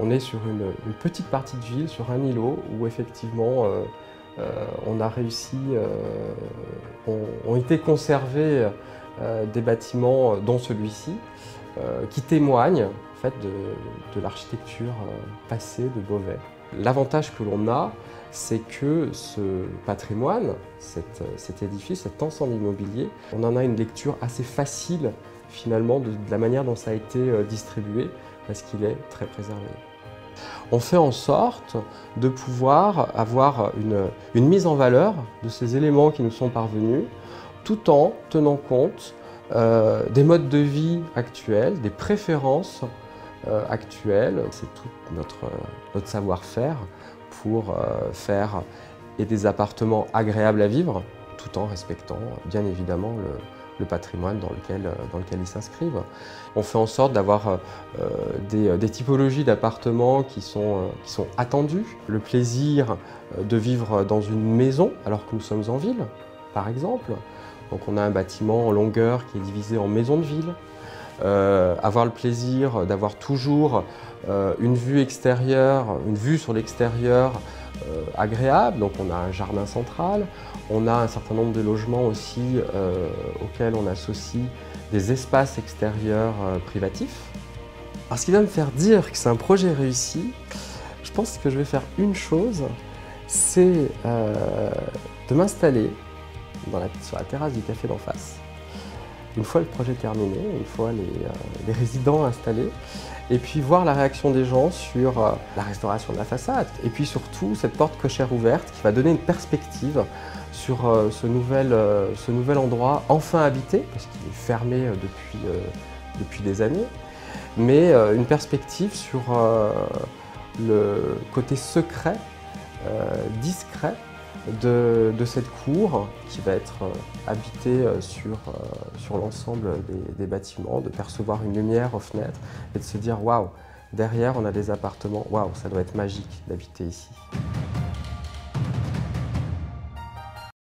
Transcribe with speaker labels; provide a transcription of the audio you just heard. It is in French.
Speaker 1: On est sur une petite partie de ville, sur un îlot, où effectivement on a réussi, ont été conservés des bâtiments, dont celui-ci, qui témoignent en fait, de l'architecture passée de Beauvais. L'avantage que l'on a, c'est que ce patrimoine, cet édifice, cet ensemble immobilier, on en a une lecture assez facile finalement de la manière dont ça a été distribué, parce qu'il est très préservé. On fait en sorte de pouvoir avoir une mise en valeur de ces éléments qui nous sont parvenus, tout en tenant compte des modes de vie actuels, des préférences actuelles. C'est tout notre savoir-faire pour faire des appartements agréables à vivre, tout en respectant bien évidemment le patrimoine dans lequel ils s'inscrivent. On fait en sorte d'avoir des typologies d'appartements qui sont attendues. Le plaisir de vivre dans une maison alors que nous sommes en ville, par exemple. Donc on a un bâtiment en longueur qui est divisé en maisons de ville. Avoir le plaisir d'avoir toujours une vue extérieure, une vue sur l'extérieur agréable. Donc on a un jardin central, on a un certain nombre de logements aussi auxquels on associe des espaces extérieurs privatifs. Alors ce qui va me faire dire que c'est un projet réussi, je pense que je vais faire une chose, c'est de m'installer sur la terrasse du café d'en face. Une fois le projet terminé, une fois les résidents installés, et puis voir la réaction des gens sur la restauration de la façade. Et puis surtout, cette porte cochère ouverte qui va donner une perspective sur ce nouvel endroit enfin habité, parce qu'il est fermé depuis des années, mais une perspective sur le côté secret, discret, de cette cour qui va être habitée sur l'ensemble des bâtiments, de percevoir une lumière aux fenêtres et de se dire waouh, derrière on a des appartements, waouh, ça doit être magique d'habiter ici.